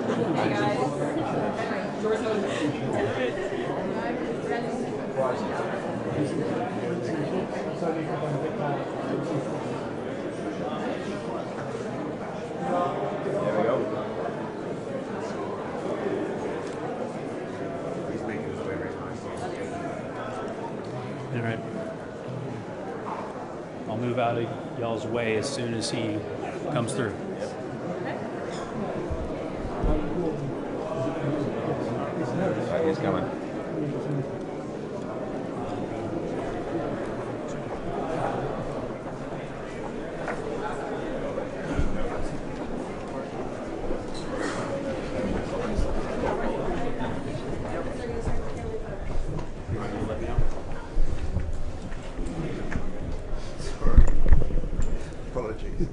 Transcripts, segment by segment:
There we go. He's making his way right now. All right. I'll move out of y'all's way as soon as he comes through. He's coming. Apologies.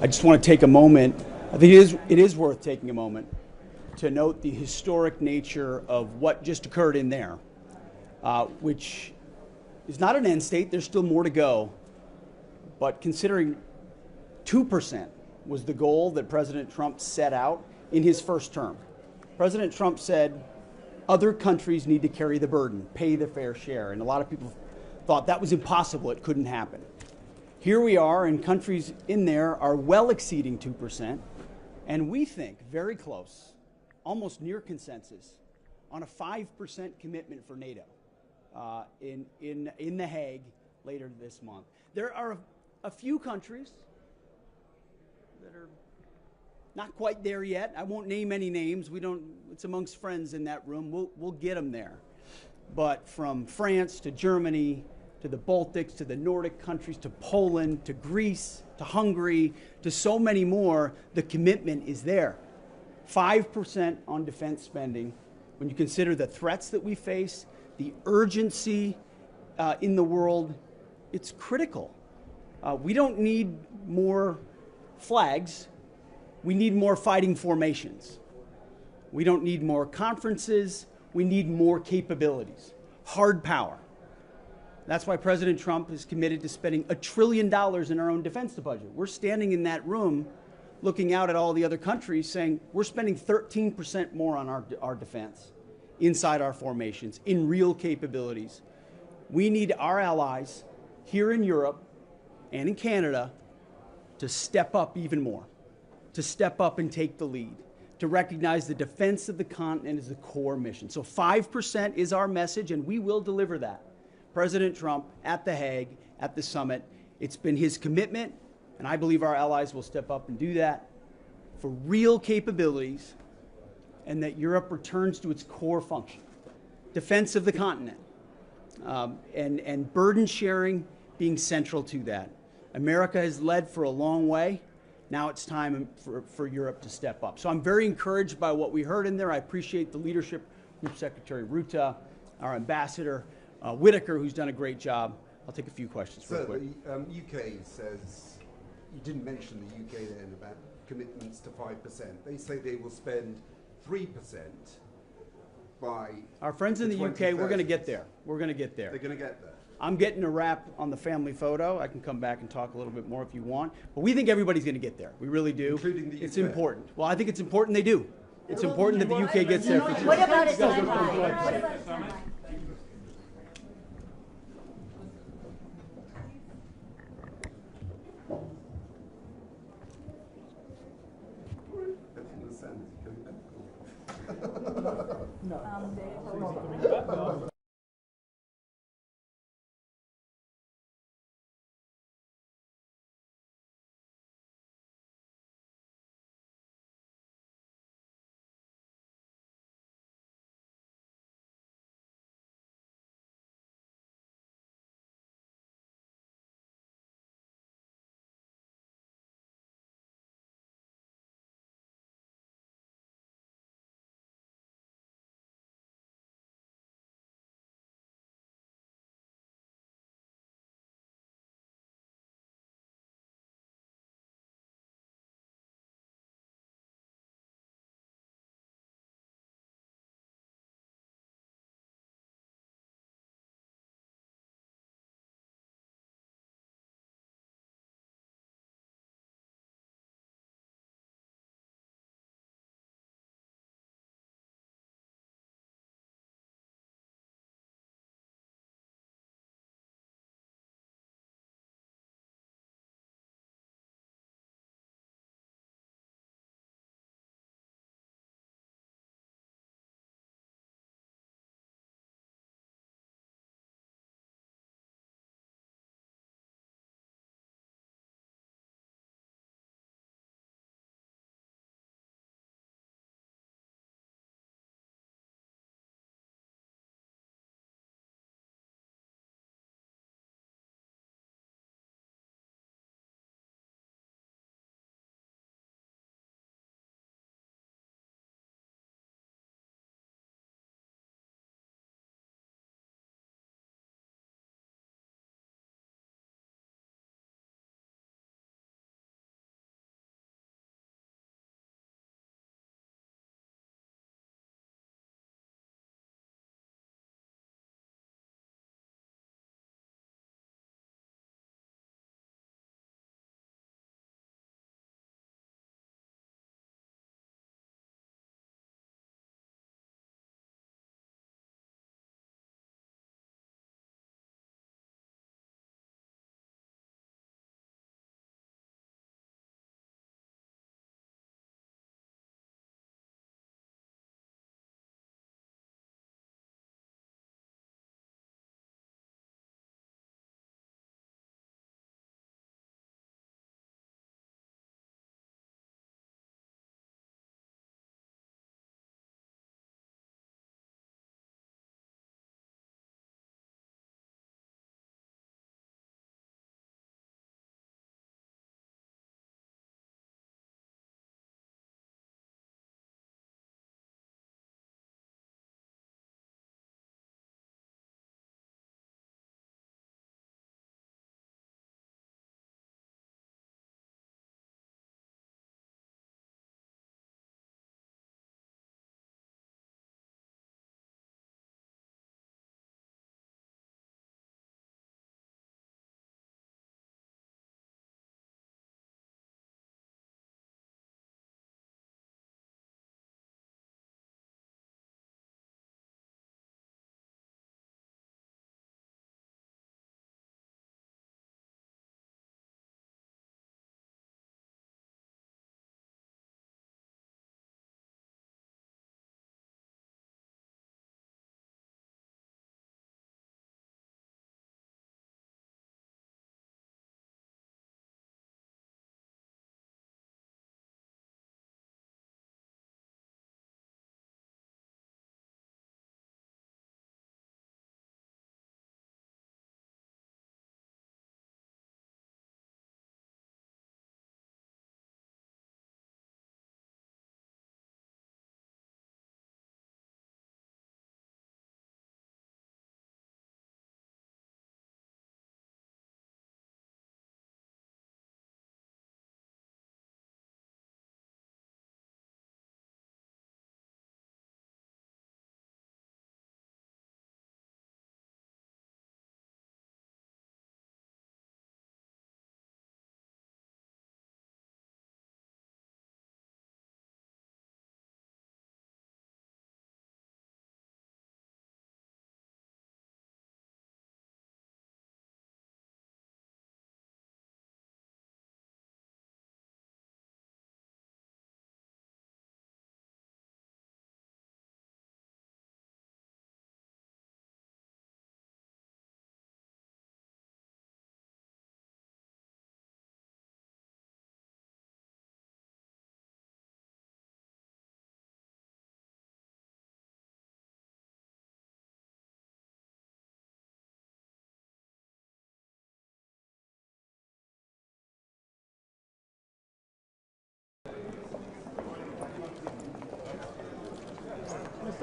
I just want to take a moment. I think it is worth taking a moment to note the historic nature of what just occurred in there, which is not an end state. There's still more to go. But considering 2% was the goal that President Trump set out in his first term, President Trump said other countries need to carry the burden, pay the fair share. And a lot of people thought that was impossible. It couldn't happen. Here we are, and countries in there are well exceeding 2%. And we think very close, almost near consensus, on a 5% commitment for NATO in The Hague later this month. There are a few countries that are not quite there yet. I won't name any names. It's amongst friends in that room. We'll get them there. But from France to Germany, to the Baltics, to the Nordic countries, to Poland, to Greece, to Hungary, to so many more, the commitment is there. 5% on defense spending. When you consider the threats that we face, the urgency in the world, it's critical. We don't need more flags. We need more fighting formations. We don't need more conferences. We need more capabilities. Hard power. That's why President Trump is committed to spending $1 trillion in our own defense budget. We're standing in that room looking out at all the other countries saying we're spending 13% more on our defense inside our formations in real capabilities. We need our allies here in Europe and in Canada to step up even more, to step up and take the lead, to recognize the defense of the continent is the core mission. So 5% is our message, and we will deliver that. President Trump at The Hague, at the summit, it's been his commitment, and I believe our allies will step up and do that for real capabilities, and that Europe returns to its core function, defense of the continent, and burden sharing being central to that. America has led for a long way. Now it's time for Europe to step up. So I'm very encouraged by what we heard in there. I appreciate the leadership from Secretary Ruta, our ambassador, Whitaker, who's done a great job. I'll take a few questions real quick. So the UK says, you didn't mention the UK then about commitments to 5%. They say they will spend 3% by our friends in the UK, we're going to get there. We're going to get there. They're going to get there. I'm getting a wrap on the family photo. I can come back and talk a little bit more if you want. But we think everybody's going to get there. We really do. Including the UK. It's important. Well, I think it's important they do. It's important that the UK gets there for sure. What about a timeline? No.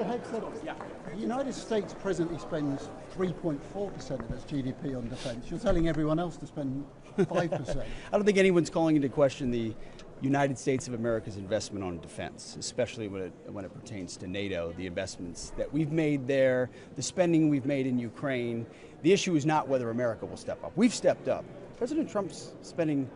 Mr. Hegseth, the United States presently spends 3.4% of its GDP on defense. You're telling everyone else to spend 5%. I don't think anyone's calling into question the United States of America's investment on defense, especially when it pertains to NATO, the investments that we've made there, the spending we've made in Ukraine. The issue is not whether America will step up. We've stepped up. President Trump's spending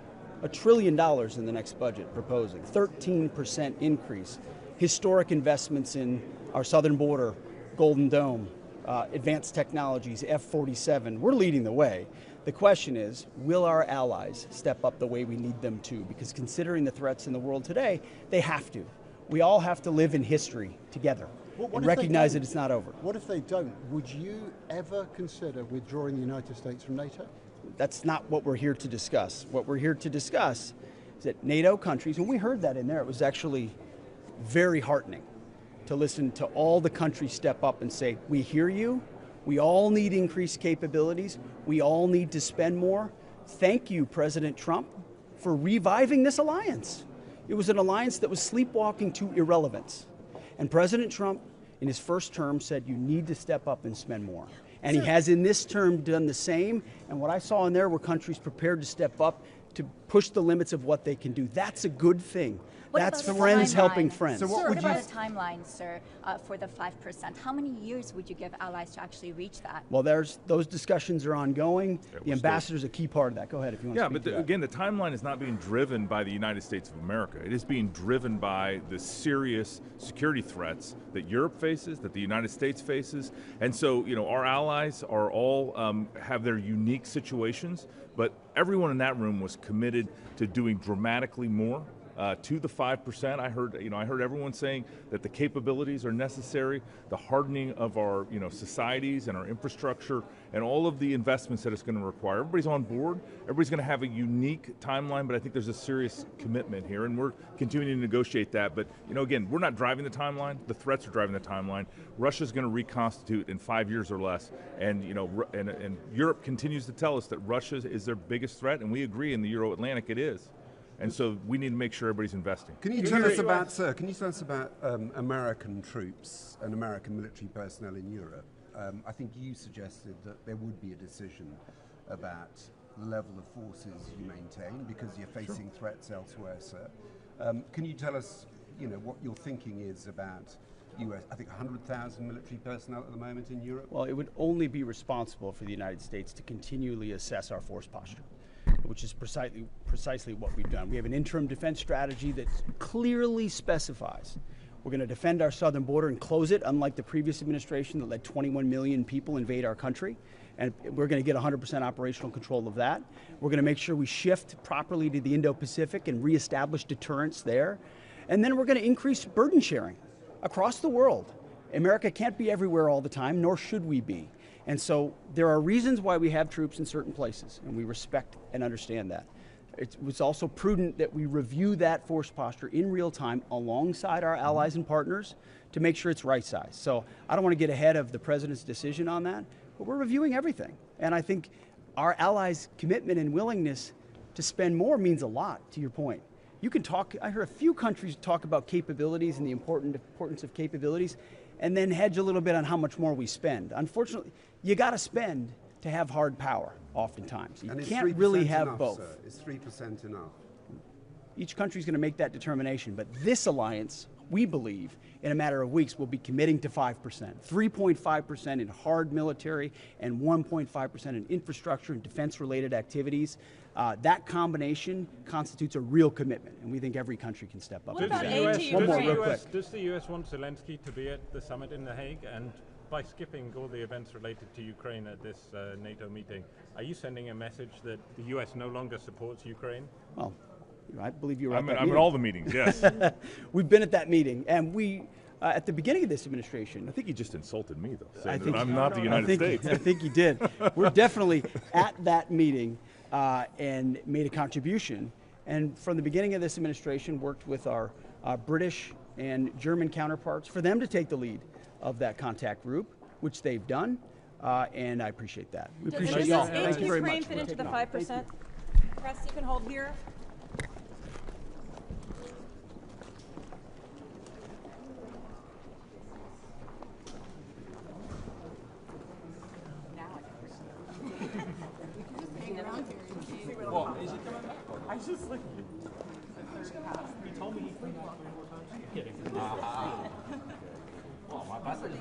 $1 trillion in the next budget, proposing 13% increase, historic investments in our southern border, Golden Dome, advanced technologies, F-47. We're leading the way. The question is, will our allies step up the way we need them to? Because considering the threats in the world today, they have to. We all have to live in history together and recognize that it's not over. What if they don't? Would you ever consider withdrawing the United States from NATO? That's not what we're here to discuss. What we're here to discuss is that NATO countries, and we heard that in there, it was actually very heartening to listen to all the countries step up and say, we hear you, we all need increased capabilities, we all need to spend more. Thank you, President Trump, for reviving this alliance. It was an alliance that was sleepwalking to irrelevance. And President Trump, in his first term, said you need to step up and spend more. And he has in this term done the same. And what I saw in there were countries prepared to step up to push the limits of what they can do. That's a good thing. That's friends helping friends. So what about a timeline, sir, for the 5%? How many years would you give allies to actually reach that? Well, those discussions are ongoing. The ambassador is a key part of that. Go ahead if you want to speak to that. Again, the timeline is not being driven by the United States of America. It is being driven by the serious security threats that Europe faces, that the United States faces. And so, our allies are all have their unique situations, but everyone in that room was committed to doing dramatically more. To the 5%, I heard everyone saying that the capabilities are necessary, the hardening of our societies and our infrastructure, and all of the investments that it's going to require. Everybody's on board. Everybody's going to have a unique timeline, but I think there's a serious commitment here, and we're continuing to negotiate that. But again, we're not driving the timeline. The threats are driving the timeline. Russia's going to reconstitute in 5 years or less, and and Europe continues to tell us that Russia is their biggest threat, and we agree in the Euro-Atlantic it is. And so we need to make sure everybody's investing. Can you tell us about, sir, American troops and American military personnel in Europe? I think you suggested that there would be a decision about the level of forces you maintain because you're facing threats elsewhere, sir. Can you tell us, what your thinking is about US, I think 100,000 military personnel at the moment in Europe? Well, it would only be responsible for the United States to continually assess our force posture, which is precisely what we've done. We have an interim defense strategy that clearly specifies we're going to defend our southern border and close it, unlike the previous administration that let 21 million people invade our country. And we're going to get 100% operational control of that. We're going to make sure we shift properly to the Indo-Pacific and reestablish deterrence there. And then we're going to increase burden sharing across the world. America can't be everywhere all the time, nor should we be. And so there are reasons why we have troops in certain places, and we respect and understand that. It was also prudent that we review that force posture in real time alongside our allies and partners to make sure it's right size. So I don't want to get ahead of the president's decision on that, but we're reviewing everything. And I think our allies' commitment and willingness to spend more means a lot, to your point. You can talk, I heard a few countries talk about capabilities and the importance of capabilities, and then hedge a little bit on how much more we spend. Unfortunately, you got to spend to have hard power, oftentimes. You can't really have enough, both. Sir? Is 3% enough? Each country's going to make that determination, but this alliance, we believe, in a matter of weeks, will be committing to 5%. 3.5% in hard military and 1.5% in infrastructure and defense-related activities. That combination constitutes a real commitment, and we think every country can step up. What about aid to Ukraine? Does the US want Zelensky to be at the summit in The Hague? And by skipping all the events related to Ukraine at this NATO meeting, are you sending a message that the US no longer supports Ukraine? Well, I believe you're right. I'm at all the meetings, yes. We've been at that meeting, and we, at the beginning of this administration. I think you just insulted me, though, saying that I'm not the United States. I think you did. We're definitely at that meeting and made a contribution. And from the beginning of this administration, worked with our British and German counterparts for them to take the lead of that contact group, which they've done, and I appreciate that. We appreciate y'all. Thank you very much. Does aid to Ukraine fit into the 5%? Press, you can hold here. What? Is he coming back? I was just looking. He told me he'd been back 3 more times. Kidding. Well, my best is